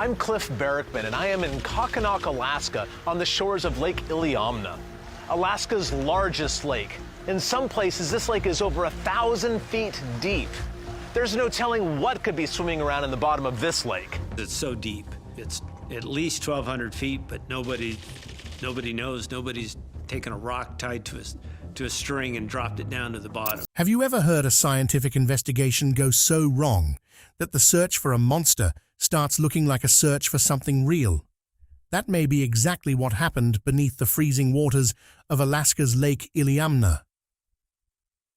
I'm Cliff Barrickman, and I am in Kokkinok, Alaska, on the shores of Lake Iliamna, Alaska's largest lake. In some places, this lake is over 1,000 feet deep. There's no telling what could be swimming around in the bottom of this lake. It's so deep. It's at least 1,200 feet, but nobody knows. Nobody's taken a rock tied to a string and dropped it down to the bottom. Have you ever heard a scientific investigation go so wrong that the search for a monster starts looking like a search for something real? That may be exactly what happened beneath the freezing waters of Alaska's Lake Iliamna.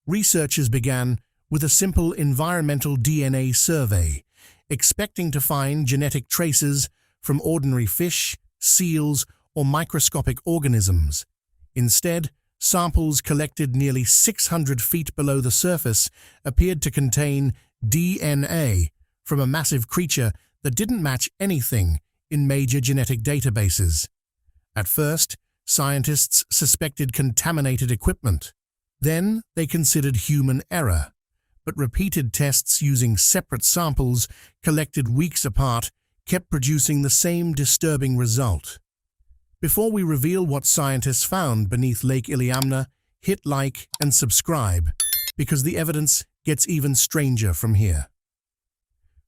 Researchers began with a simple environmental DNA survey, expecting to find genetic traces from ordinary fish, seals, or microscopic organisms. Instead, samples collected nearly 600 feet below the surface appeared to contain DNA from a massive creature that didn't match anything in major genetic databases. At first, scientists suspected contaminated equipment. Then they considered human error. But repeated tests using separate samples collected weeks apart kept producing the same disturbing result. Before we reveal what scientists found beneath Lake Iliamna, hit like and subscribe, because the evidence gets even stranger from here.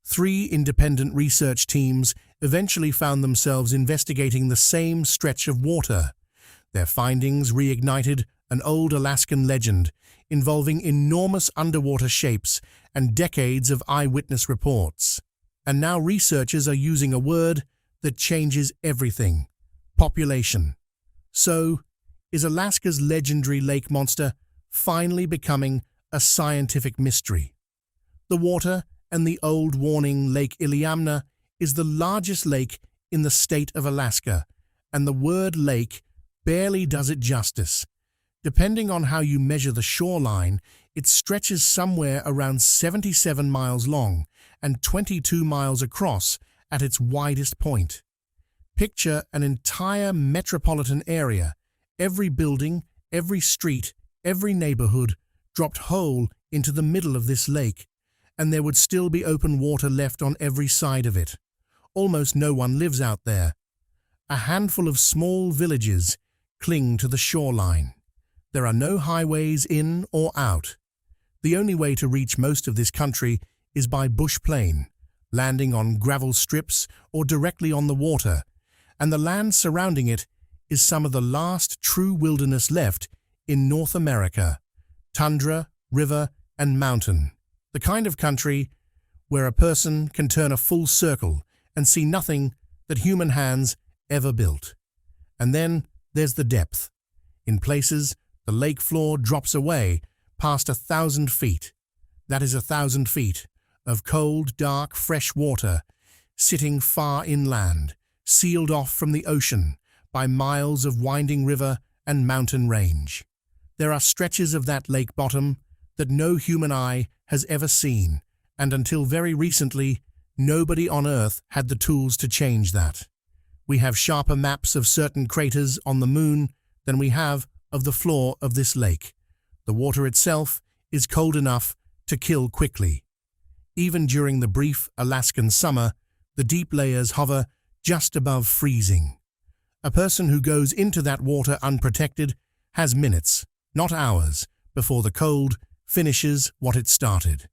3 independent research teams eventually found themselves investigating the same stretch of water. Their findings reignited an old Alaskan legend involving enormous underwater shapes and decades of eyewitness reports. And now researchers are using a word that changes everything: population. So, is Alaska's legendary lake monster finally becoming a scientific mystery? The water and the old warning Lake Iliamna is the largest lake in the state of Alaska, and the word lake barely does it justice. Depending on how you measure the shoreline, it stretches somewhere around 77 miles long and 22 miles across at its widest point. Picture an entire metropolitan area, every building, every street, every neighborhood dropped whole into the middle of this lake, and there would still be open water left on every side of it. Almost no one lives out there. A handful of small villages cling to the shoreline. There are no highways in or out. The only way to reach most of this country is by bush plane, landing on gravel strips or directly on the water, and the land surrounding it is some of the last true wilderness left in North America: tundra, river, and mountain. The kind of country where a person can turn a full circle and see nothing that human hands ever built. And then there's the depth. In places, the lake floor drops away past 1,000 feet. That is 1,000 feet of cold, dark, fresh water sitting far inland, sealed off from the ocean by miles of winding river and mountain range. There are stretches of that lake bottom that no human eye has ever seen, and until very recently, nobody on Earth had the tools to change that. We have sharper maps of certain craters on the moon than we have of the floor of this lake. The water itself is cold enough to kill quickly. Even during the brief Alaskan summer, the deep layers hover just above freezing. A person who goes into that water unprotected has minutes, not hours, before the cold finishes what it started.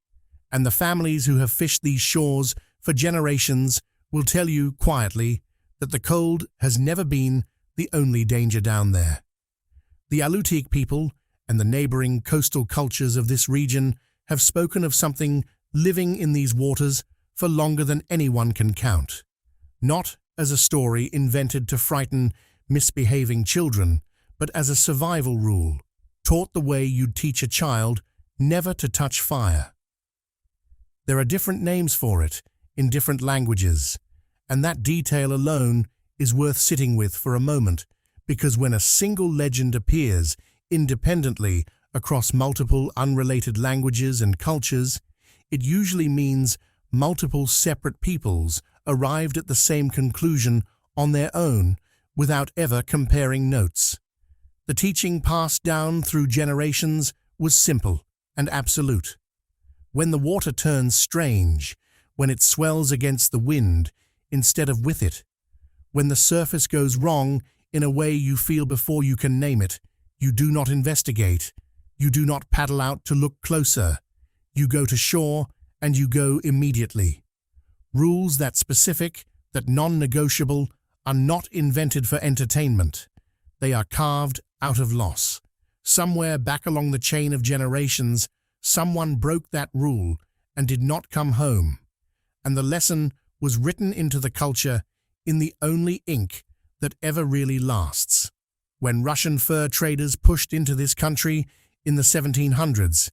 And the families who have fished these shores for generations will tell you quietly that the cold has never been the only danger down there. The Alutiiq people and the neighboring coastal cultures of this region have spoken of something living in these waters for longer than anyone can count. Not as a story invented to frighten misbehaving children, but as a survival rule, taught the way you'd teach a child never to touch fire. There are different names for it in different languages, and that detail alone is worth sitting with for a moment, because when a single legend appears independently across multiple unrelated languages and cultures, it usually means multiple separate peoples arrived at the same conclusion on their own without ever comparing notes. The teaching passed down through generations was simple and absolute. When the water turns strange, when it swells against the wind, instead of with it. When the surface goes wrong in a way you feel before you can name it, you do not investigate. You do not paddle out to look closer. You go to shore and you go immediately. Rules that specific, that non-negotiable, are not invented for entertainment. They are carved out of loss. Somewhere back along the chain of generations, someone broke that rule and did not come home. And the lesson was written into the culture in the only ink that ever really lasts. When Russian fur traders pushed into this country in the 1700s,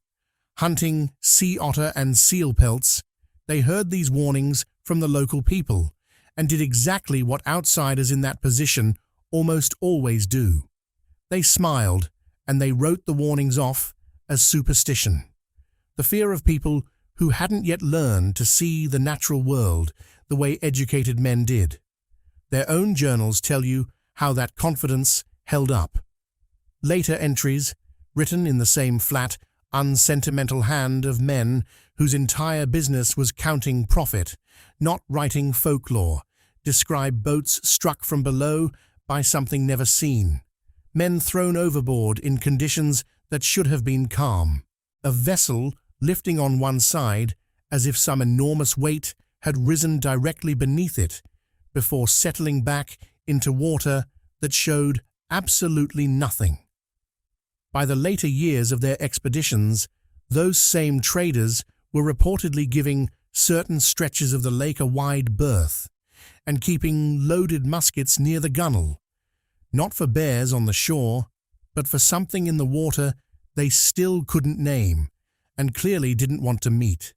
hunting sea otter and seal pelts, they heard these warnings from the local people and did exactly what outsiders in that position almost always do. They smiled and they wrote the warnings off as superstition. The fear of people who hadn't yet learned to see the natural world the way educated men did. Their own journals tell you how that confidence held up. Later entries, written in the same flat, unsentimental hand of men whose entire business was counting profit, not writing folklore, describe boats struck from below by something never seen, men thrown overboard in conditions that should have been calm, a vessel lifting on one side as if some enormous weight had risen directly beneath it before settling back into water that showed absolutely nothing. By the later years of their expeditions, those same traders were reportedly giving certain stretches of the lake a wide berth and keeping loaded muskets near the gunwale, not for bears on the shore, but for something in the water they still couldn't name and clearly didn't want to meet.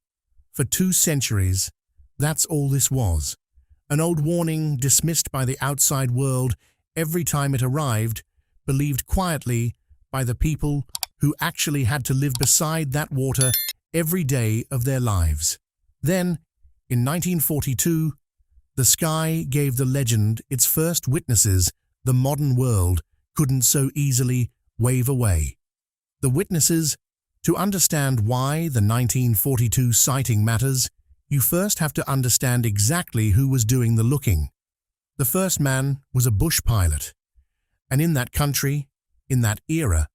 For 2 centuries, that's all this was. An old warning dismissed by the outside world every time it arrived, believed quietly by the people who actually had to live beside that water every day of their lives. Then, in 1942, the sky gave the legend its first witnesses the modern world couldn't so easily wave away. The witnesses, to understand why the 1942 sighting matters, you first have to understand exactly who was doing the looking. The first man was a bush pilot, and in that country, in that era,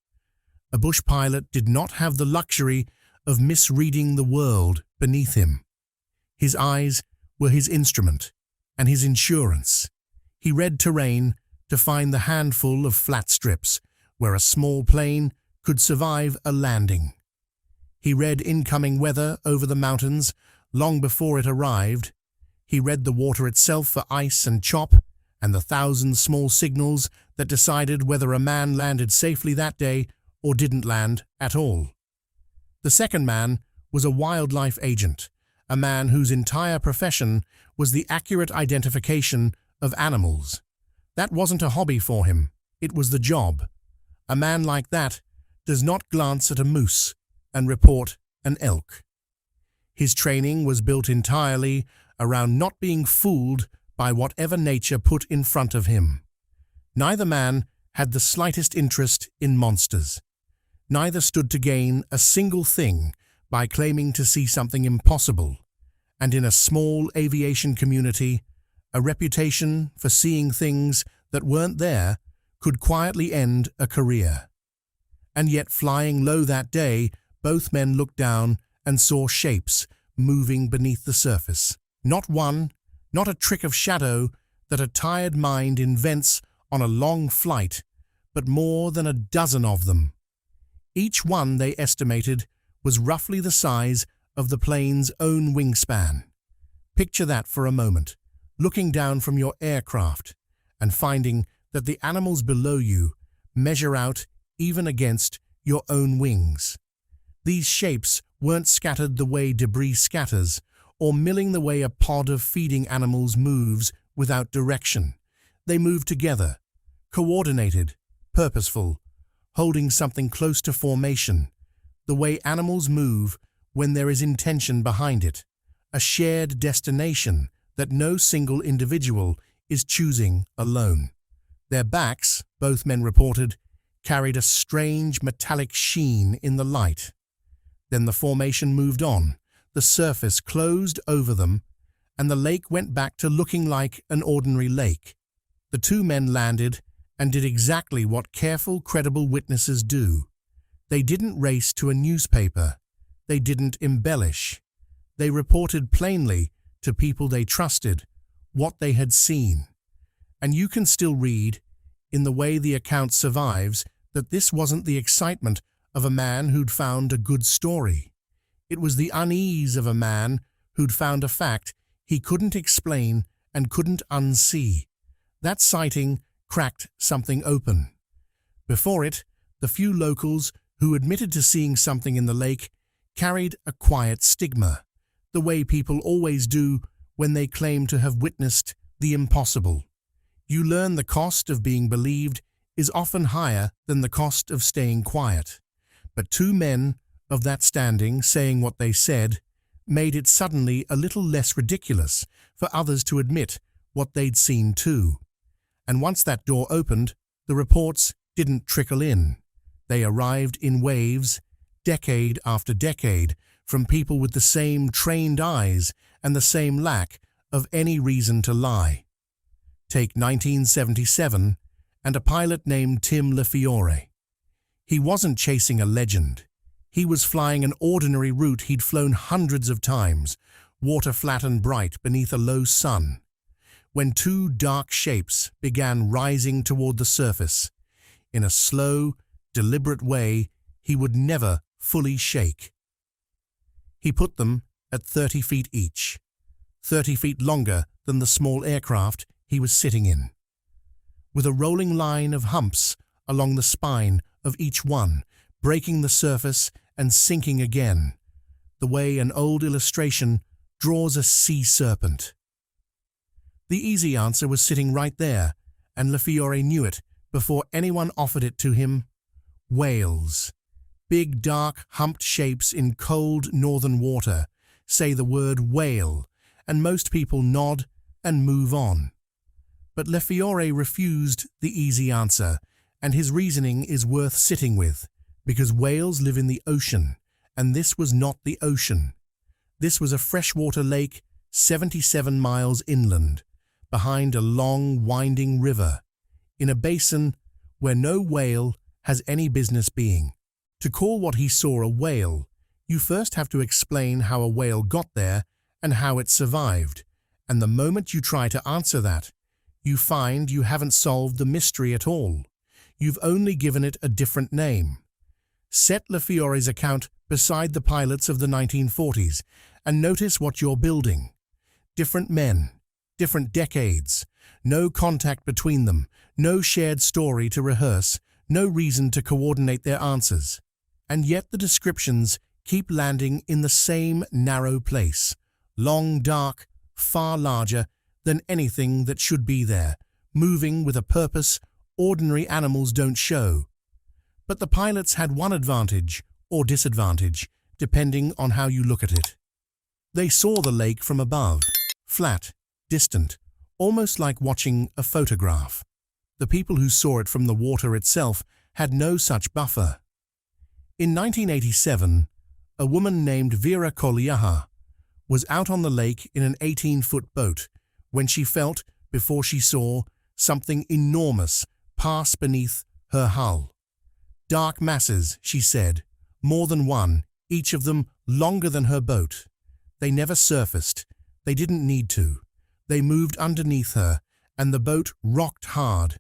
a bush pilot did not have the luxury of misreading the world beneath him. His eyes were his instrument and his insurance. He read terrain to find the handful of flat strips where a small plane could survive a landing. He read incoming weather over the mountains long before it arrived. He read the water itself for ice and chop and the 1,000 small signals that decided whether a man landed safely that day or didn't land at all. The second man was a wildlife agent, a man whose entire profession was the accurate identification of animals. That wasn't a hobby for him, it was the job. A man like that does not glance at a moose and report an elk. His training was built entirely around not being fooled by whatever nature put in front of him. Neither man had the slightest interest in monsters. Neither stood to gain a single thing by claiming to see something impossible, and in a small aviation community, a reputation for seeing things that weren't there could quietly end a career. And yet, flying low that day, both men looked down and saw shapes moving beneath the surface. Not one, not a trick of shadow that a tired mind invents on a long flight, but more than a dozen of them. Each one, they estimated, was roughly the size of the plane's own wingspan. Picture that for a moment, looking down from your aircraft and finding that the animals below you measure out even against your own wings. These shapes weren't scattered the way debris scatters, or milling the way a pod of feeding animals moves without direction. They moved together, coordinated, purposeful, holding something close to formation, the way animals move when there is intention behind it, a shared destination that no single individual is choosing alone. Their backs, both men reported, carried a strange metallic sheen in the light. Then the formation moved on, the surface closed over them, and the lake went back to looking like an ordinary lake. The two men landed and did exactly what careful, credible witnesses do. They didn't race to a newspaper. They didn't embellish. They reported plainly to people they trusted what they had seen. And you can still read, in the way the account survives, that this wasn't the excitement of a man who'd found a good story. It was the unease of a man who'd found a fact he couldn't explain and couldn't unsee. That sighting cracked something open. Before it, the few locals who admitted to seeing something in the lake carried a quiet stigma, the way people always do when they claim to have witnessed the impossible. You learn the cost of being believed is often higher than the cost of staying quiet. But two men of that standing saying what they said made it suddenly a little less ridiculous for others to admit what they'd seen too. And once that door opened, the reports didn't trickle in. They arrived in waves, decade after decade, from people with the same trained eyes and the same lack of any reason to lie. Take 1977 and a pilot named Tim LaFiore. He wasn't chasing a legend. He was flying an ordinary route he'd flown hundreds of times, water flat and bright beneath a low sun, when two dark shapes began rising toward the surface, in a slow, deliberate way he would never fully shake. He put them at 30 feet each, 30 feet longer than the small aircraft he was sitting in, with a rolling line of humps along the spine of each one, breaking the surface and sinking again, the way an old illustration draws a sea serpent. The easy answer was sitting right there, and LaFiore knew it before anyone offered it to him. Whales. Big, dark, humped shapes in cold northern water say the word whale, and most people nod and move on. But LaFiore refused the easy answer, and his reasoning is worth sitting with, because whales live in the ocean, and this was not the ocean. This was a freshwater lake 77 miles inland, behind a long, winding river, in a basin where no whale has any business being. To call what he saw a whale, you first have to explain how a whale got there and how it survived, and the moment you try to answer that, you find you haven't solved the mystery at all. You've only given it a different name. Set LaFiore's account beside the pilots of the 1940s and notice what you're building. Different men, different decades, no contact between them, no shared story to rehearse, no reason to coordinate their answers. And yet the descriptions keep landing in the same narrow place, long, dark, far larger than anything that should be there, moving with a purpose ordinary animals don't show. But the pilots had one advantage or disadvantage, depending on how you look at it. They saw the lake from above, flat, distant, almost like watching a photograph. The people who saw it from the water itself had no such buffer. In 1987, a woman named Vera Kolyaha was out on the lake in an 18-foot boat when she felt, before she saw, something enormous pass beneath her hull. Dark masses, she said, more than one, each of them longer than her boat. They never surfaced. They didn't need to. They moved underneath her, and the boat rocked hard,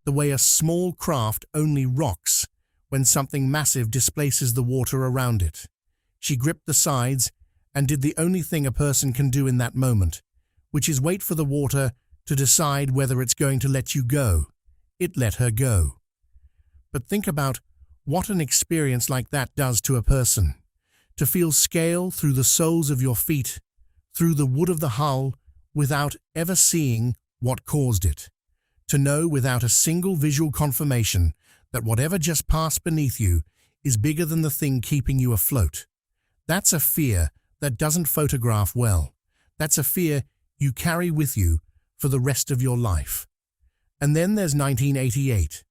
the way a small craft only rocks when something massive displaces the water around it. She gripped the sides and did the only thing a person can do in that moment, which is wait for the water to decide whether it's going to let you go. It let her go. But think about what an experience like that does to a person. To feel scale through the soles of your feet, through the wood of the hull, without ever seeing what caused it. To know without a single visual confirmation that whatever just passed beneath you is bigger than the thing keeping you afloat. That's a fear that doesn't photograph well. That's a fear you carry with you for the rest of your life. And then there's 1988,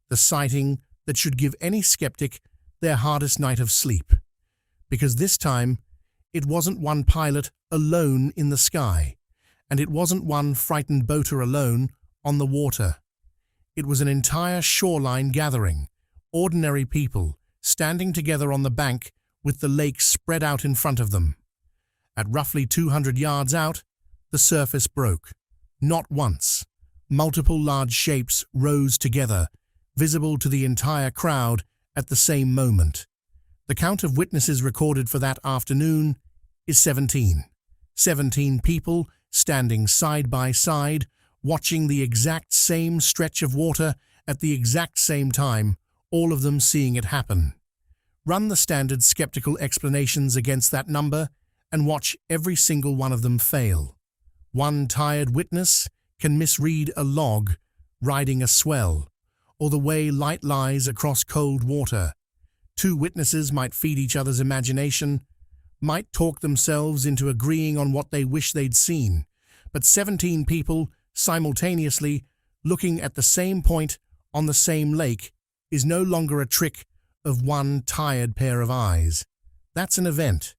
the sighting that should give any skeptic their hardest night of sleep. Because this time, it wasn't one pilot alone in the sky. And it wasn't one frightened boater alone on the water. It was an entire shoreline gathering, ordinary people standing together on the bank with the lake spread out in front of them. At roughly 200 yards out, the surface broke. Not once. Multiple large shapes rose together, visible to the entire crowd at the same moment. The count of witnesses recorded for that afternoon is 17. 17 people standing side by side, watching the exact same stretch of water at the exact same time, all of them seeing it happen. Run the standard skeptical explanations against that number and watch every single one of them fail. One tired witness can misread a log riding a swell, or the way light lies across cold water. Two witnesses might feed each other's imagination, might talk themselves into agreeing on what they wish they'd seen, but 17 people simultaneously looking at the same point on the same lake is no longer a trick of one tired pair of eyes. That's an event.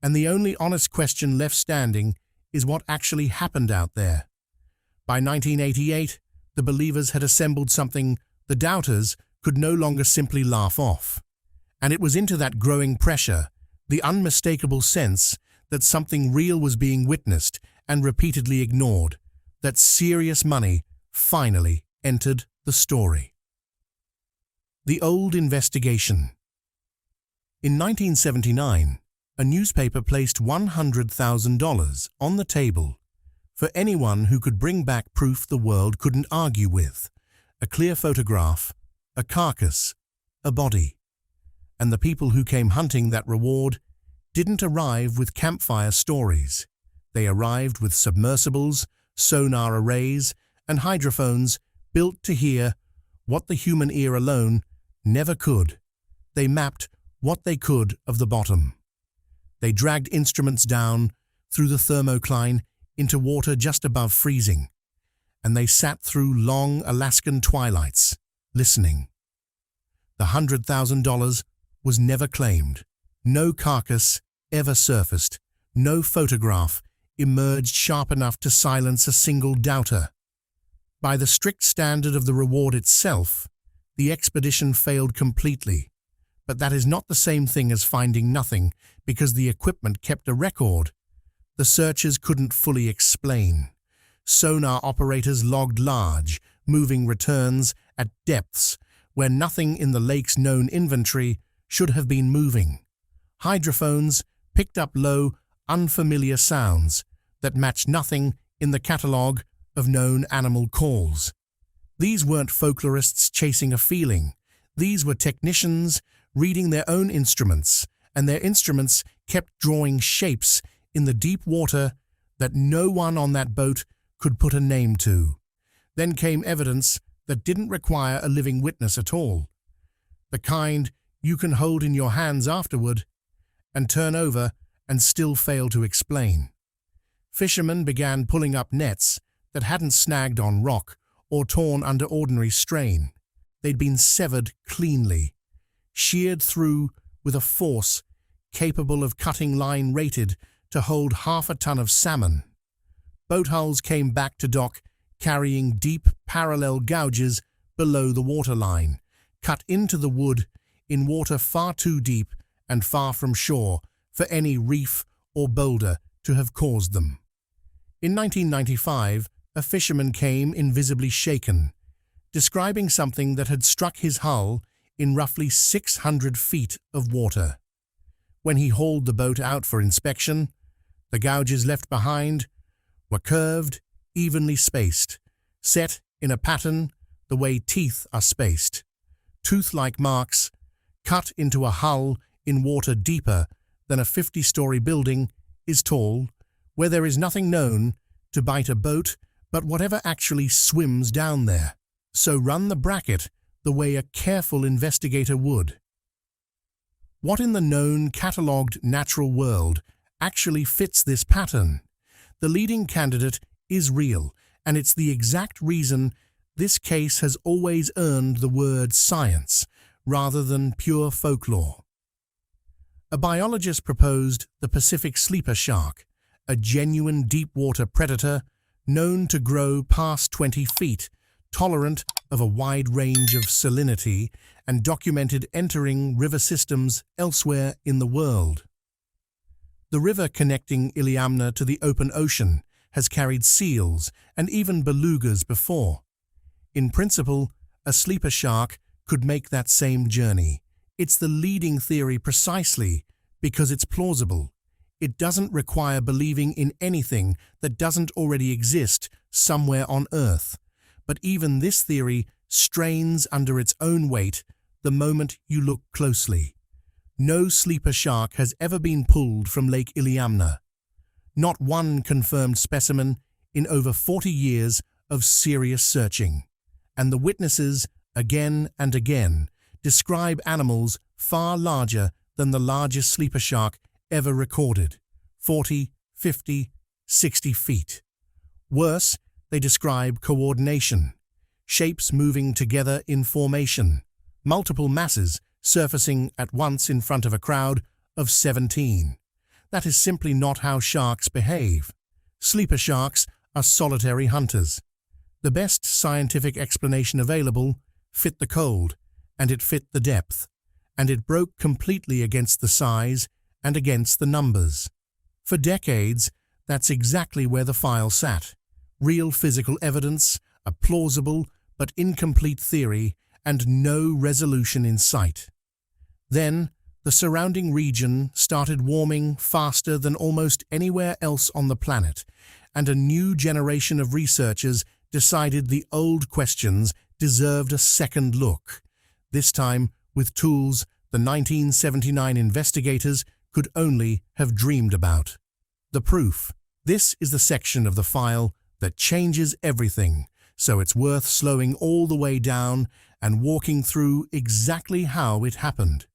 And the only honest question left standing is what actually happened out there. By 1988, the believers had assembled something the doubters could no longer simply laugh off. And it was into that growing pressure, the unmistakable sense that something real was being witnessed and repeatedly ignored, that serious money finally entered the story. The old investigation. In 1979, a newspaper placed $100,000 on the table for anyone who could bring back proof the world couldn't argue with: a clear photograph, a carcass, a body. And the people who came hunting that reward didn't arrive with campfire stories. They arrived with submersibles, sonar arrays, and hydrophones built to hear what the human ear alone never could. They mapped what they could of the bottom. They dragged instruments down through the thermocline into water just above freezing, and they sat through long Alaskan twilights, listening. The $100,000 was never claimed. No carcass ever surfaced. No photograph emerged sharp enough to silence a single doubter. By the strict standard of the reward itself, the expedition failed completely. But that is not the same thing as finding nothing, because the equipment kept a record. The searchers couldn't fully explain. Sonar operators logged large, moving returns at depths where nothing in the lake's known inventory should have been moving. Hydrophones picked up low, unfamiliar sounds that matched nothing in the catalogue of known animal calls. These weren't folklorists chasing a feeling. These were technicians reading their own instruments, and their instruments kept drawing shapes in the deep water that no one on that boat could put a name to. Then came evidence that didn't require a living witness at all, the kind you can hold in your hands afterward and turn over and still fail to explain. Fishermen began pulling up nets that hadn't snagged on rock or torn under ordinary strain. They'd been severed cleanly, sheared through with a force capable of cutting line rated to hold half a ton of salmon. Boat hulls came back to dock carrying deep parallel gouges below the waterline, cut into the wood in water far too deep and far from shore for any reef or boulder to have caused them. In 1995, a fisherman came invisibly shaken, describing something that had struck his hull in roughly 600 feet of water. When he hauled the boat out for inspection, the gouges left behind were curved, evenly spaced, set in a pattern the way teeth are spaced. Tooth-like marks cut into a hull in water deeper than a 50-story building is tall, where there is nothing known to bite a boat but whatever actually swims down there. So run the bracket the way a careful investigator would. What in the known, catalogued natural world actually fits this pattern? The leading candidate is real, and it's the exact reason this case has always earned the word science rather than pure folklore. A biologist proposed the Pacific sleeper shark, a genuine deep-water predator known to grow past 20 feet, tolerant of a wide range of salinity, and documented entering river systems elsewhere in the world. The river connecting Iliamna to the open ocean has carried seals and even belugas before. In principle, a sleeper shark could make that same journey. It's the leading theory precisely because it's plausible. It doesn't require believing in anything that doesn't already exist somewhere on Earth. But even this theory strains under its own weight the moment you look closely. No sleeper shark has ever been pulled from Lake Iliamna. Not one confirmed specimen in over 40 years of serious searching. And the witnesses, again and again, describe animals far larger than the largest sleeper shark ever recorded, 40, 50, 60 feet. Worse, they describe coordination, shapes moving together in formation, multiple masses surfacing at once in front of a crowd of 17. That is simply not how sharks behave. Sleeper sharks are solitary hunters. The best scientific explanation available fit the cold, and it fit the depth, and it broke completely against the size and against the numbers. For decades, that's exactly where the file sat. Real physical evidence, a plausible but incomplete theory, and no resolution in sight. Then, the surrounding region started warming faster than almost anywhere else on the planet, and a new generation of researchers decided the old questions deserved a second look, this time with tools the 1979 investigators could only have dreamed about. The proof. This is the section of the file that changes everything, so it's worth slowing all the way down and walking through exactly how it happened.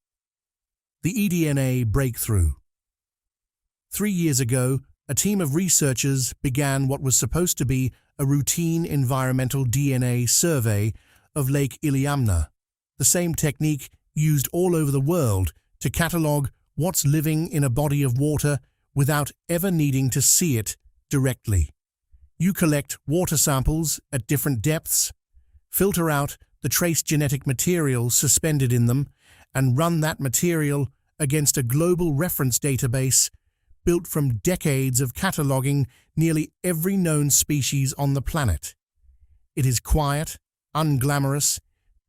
The eDNA breakthrough. 3 years ago, a team of researchers began what was supposed to be a routine environmental DNA survey of Lake Iliamna, the same technique used all over the world to catalog what's living in a body of water without ever needing to see it directly. You collect water samples at different depths, filter out the trace genetic material suspended in them, and run that material against a global reference database built from decades of cataloging nearly every known species on the planet. It is quiet, unglamorous,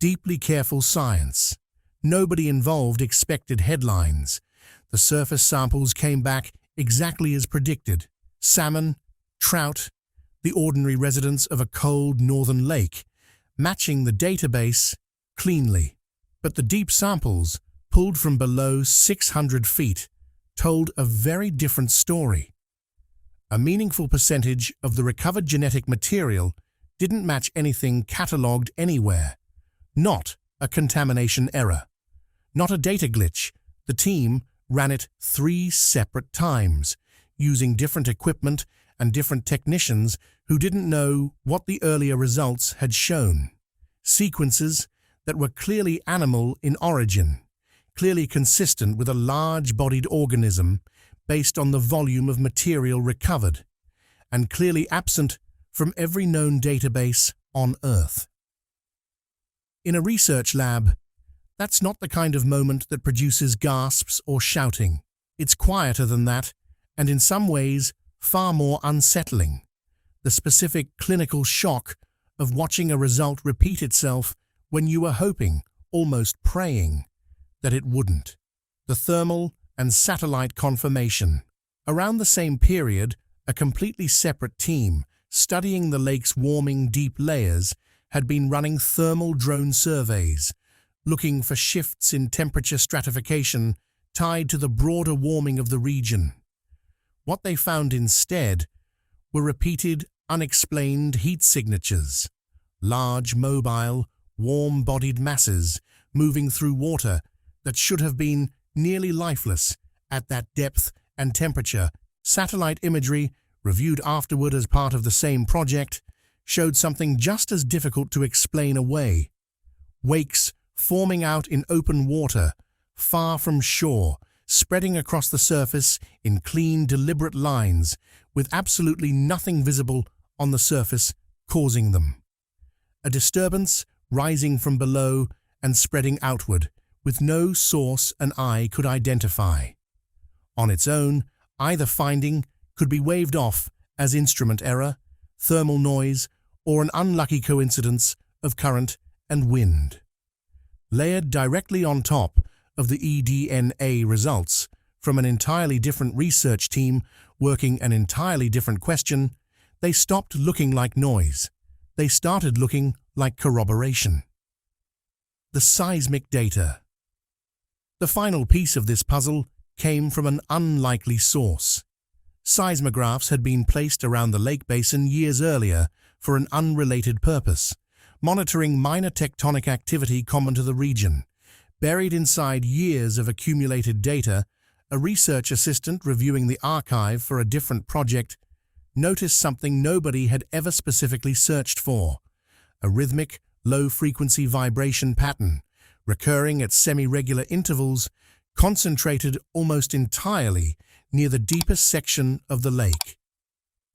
deeply careful science. Nobody involved expected headlines. The surface samples came back exactly as predicted. Salmon, trout, the ordinary residents of a cold northern lake, matching the database cleanly. But the deep samples, pulled from below 600 feet, told a very different story. A meaningful percentage of the recovered genetic material didn't match anything catalogued anywhere. Not a contamination error. Not a data glitch. The team ran it 3 separate times, using different equipment and different technicians who didn't know what the earlier results had shown. Sequences that were clearly animal in origin, clearly consistent with a large-bodied organism based on the volume of material recovered, and clearly absent from every known database on Earth. In a research lab, that's not the kind of moment that produces gasps or shouting. It's quieter than that, and in some ways, far more unsettling. The specific clinical shock of watching a result repeat itself when you were hoping, almost praying, that it wouldn't. The thermal and satellite confirmation. Around the same period, a completely separate team, studying the lake's warming deep layers, had been running thermal drone surveys, looking for shifts in temperature stratification tied to the broader warming of the region. What they found instead were repeated, unexplained heat signatures, large, mobile, warm-bodied masses moving through water that should have been nearly lifeless at that depth and temperature. Satellite imagery, reviewed afterward as part of the same project, showed something just as difficult to explain away. Wakes forming out in open water, far from shore, spreading across the surface in clean, deliberate lines, with absolutely nothing visible on the surface causing them. A disturbance rising from below and spreading outward, with no source an eye could identify. On its own, either finding could be waved off as instrument error, thermal noise, or an unlucky coincidence of current and wind. Layered directly on top of the eDNA results from an entirely different research team working an entirely different question, they stopped looking like noise. They started looking like corroboration. The seismic data. The final piece of this puzzle came from an unlikely source. Seismographs had been placed around the lake basin years earlier for an unrelated purpose, monitoring minor tectonic activity common to the region. Buried inside years of accumulated data, a research assistant reviewing the archive for a different project noticed something nobody had ever specifically searched for: a rhythmic, low-frequency vibration pattern, recurring at semi-regular intervals, concentrated almost entirely near the deepest section of the lake.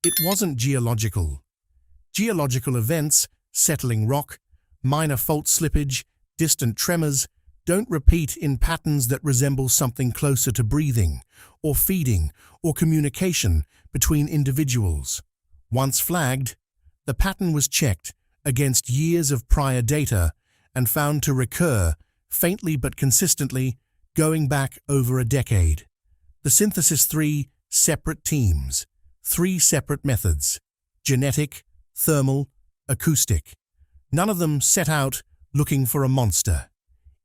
It wasn't geological. Geological events, settling rock, minor fault slippage, distant tremors, don't repeat in patterns that resemble something closer to breathing, or feeding, or communication between individuals. Once flagged, the pattern was checked against years of prior data and found to recur, faintly but consistently, going back over a decade. The synthesis: 3 separate teams, 3 separate methods: genetic, thermal, acoustic. None of them set out looking for a monster.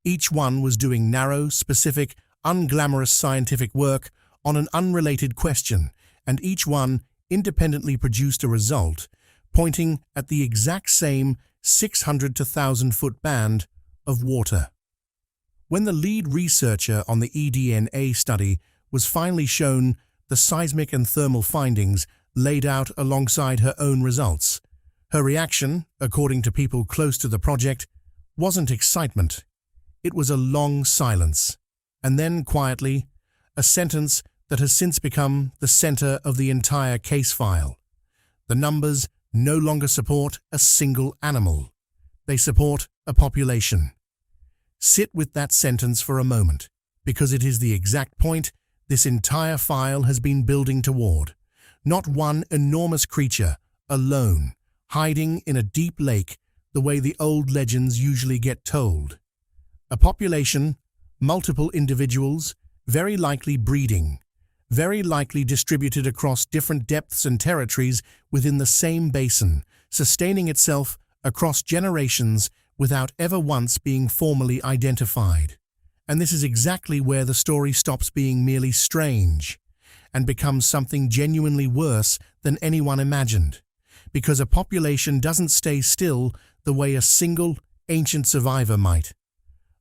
Each one was doing narrow, specific, unglamorous scientific work on an unrelated question, and each one independently produced a result pointing at the exact same 600 to 1,000-foot band of water. When the lead researcher on the eDNA study was finally shown the seismic and thermal findings laid out alongside her own results, her reaction, according to people close to the project, wasn't excitement. It was a long silence, and then, quietly, a sentence that has since become the center of the entire case file. The numbers no longer support a single animal. They support a population. Sit with that sentence for a moment, because it is the exact point this entire file has been building toward. Not one enormous creature, alone, hiding in a deep lake the way the old legends usually get told. A population, multiple individuals, very likely breeding, very likely distributed across different depths and territories within the same basin, sustaining itself across generations without ever once being formally identified. And this is exactly where the story stops being merely strange and becomes something genuinely worse than anyone imagined, because a population doesn't stay still the way a single, ancient survivor might.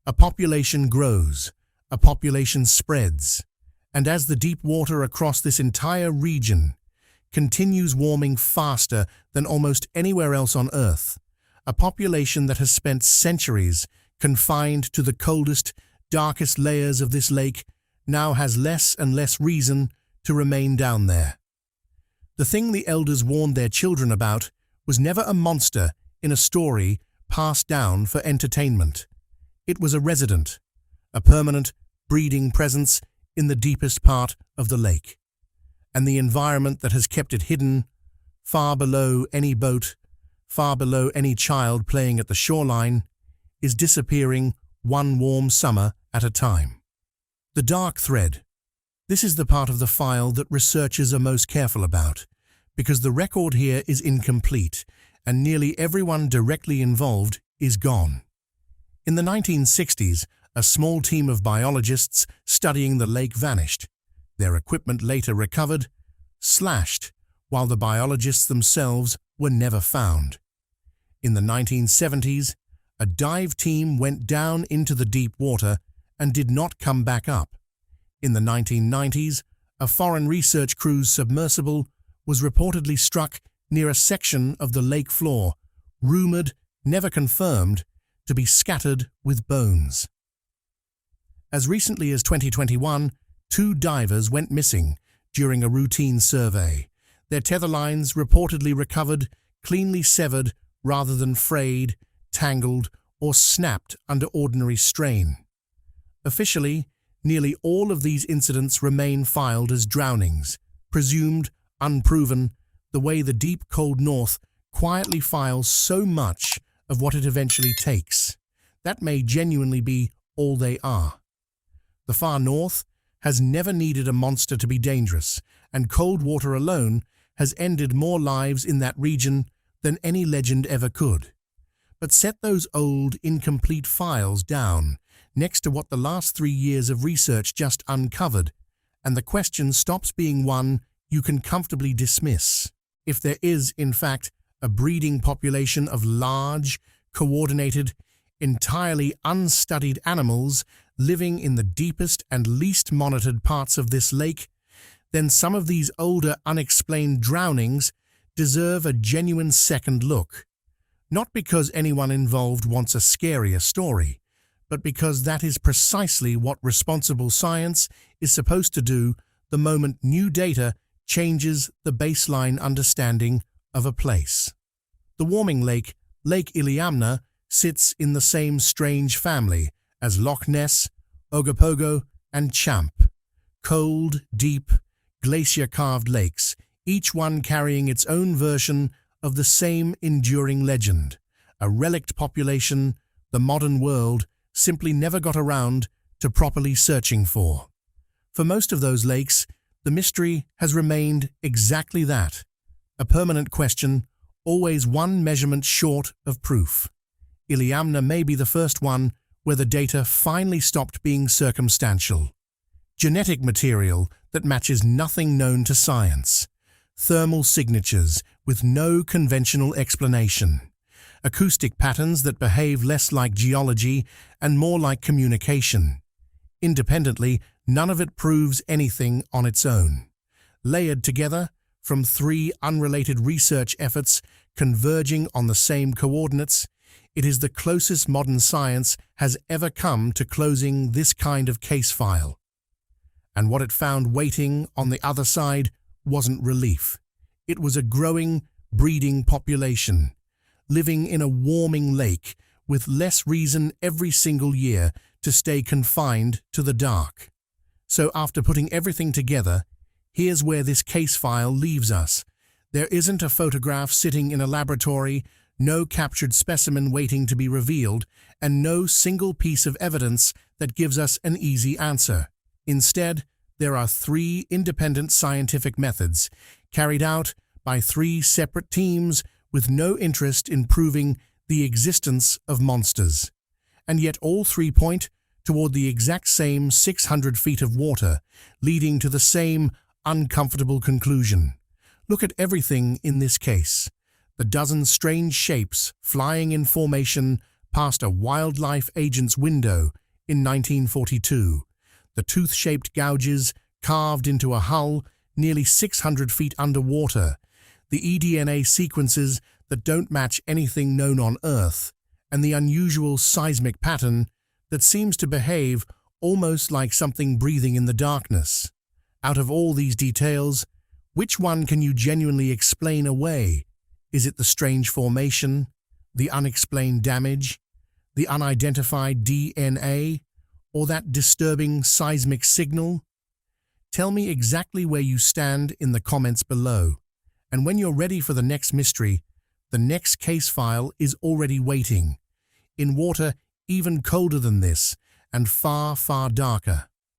A population grows, a population spreads, and as the deep water across this entire region continues warming faster than almost anywhere else on Earth, a population that has spent centuries confined to the coldest, darkest layers of this lake now has less and less reason to remain down there. The thing the elders warned their children about was never a monster in a story passed down for entertainment. It was a resident, a permanent, breeding presence in the deepest part of the lake. And the environment that has kept it hidden, far below any boat, far below any child playing at the shoreline, is disappearing one warm summer at a time. The dark thread. This is the part of the file that researchers are most careful about, because the record here is incomplete, and nearly everyone directly involved is gone. In the 1960s, a small team of biologists studying the lake vanished. Their equipment later recovered, slashed, while the biologists themselves were never found. In the 1970s, a dive team went down into the deep water and did not come back up. In the 1990s, a foreign research crew's submersible was reportedly struck near a section of the lake floor, rumored, never confirmed, to be scattered with bones. As recently as 2021, 2 divers went missing during a routine survey. Their tether lines reportedly recovered, cleanly severed rather than frayed, tangled, or snapped under ordinary strain. Officially, nearly all of these incidents remain filed as drownings, presumed unproven, the way the deep cold north quietly files so much of what it eventually takes. That may genuinely be all they are. The far north has never needed a monster to be dangerous, and cold water alone has ended more lives in that region than any legend ever could. But set those old, incomplete files down next to what the last 3 years of research just uncovered, and the question stops being one you can comfortably dismiss. If there is, in fact, a breeding population of large, coordinated, entirely unstudied animals living in the deepest and least monitored parts of this lake, then some of these older unexplained drownings deserve a genuine second look. Not because anyone involved wants a scarier story, but because that is precisely what responsible science is supposed to do the moment new data changes the baseline understanding of a place. The warming lake, Lake Iliamna, sits in the same strange family as Loch Ness, Ogopogo, and Champ. Cold, deep, glacier-carved lakes, each one carrying its own version of the same enduring legend, a relict population the modern world simply never got around to properly searching for. For most of those lakes, the mystery has remained exactly that, a permanent question, always one measurement short of proof. Iliamna may be the first one where the data finally stopped being circumstantial. Genetic material that matches nothing known to science. Thermal signatures with no conventional explanation. Acoustic patterns that behave less like geology and more like communication. Independently, none of it proves anything on its own. Layered together, from 3 unrelated research efforts converging on the same coordinates, it is the closest modern science has ever come to closing this kind of case file. And what it found waiting on the other side wasn't relief. It was a growing, breeding population, living in a warming lake with less reason every single year to stay confined to the dark. So after putting everything together, here's where this case file leaves us. There isn't a photograph sitting in a laboratory, no captured specimen waiting to be revealed, and no single piece of evidence that gives us an easy answer. Instead, there are 3 independent scientific methods, carried out by 3 separate teams with no interest in proving the existence of monsters. And yet all 3 point toward the exact same 600 feet of water, leading to the same uncomfortable conclusion. Look at everything in this case. The dozen strange shapes flying in formation past a wildlife agent's window in 1942. The tooth-shaped gouges carved into a hull nearly 600 feet underwater. The eDNA sequences that don't match anything known on Earth, and the unusual seismic pattern that seems to behave almost like something breathing in the darkness. Out of all these details, which one can you genuinely explain away? Is it the strange formation, the unexplained damage, the unidentified DNA, or that disturbing seismic signal? Tell me exactly where you stand in the comments below. And when you're ready for the next mystery, the next case file is already waiting, in water even colder than this and far, far darker.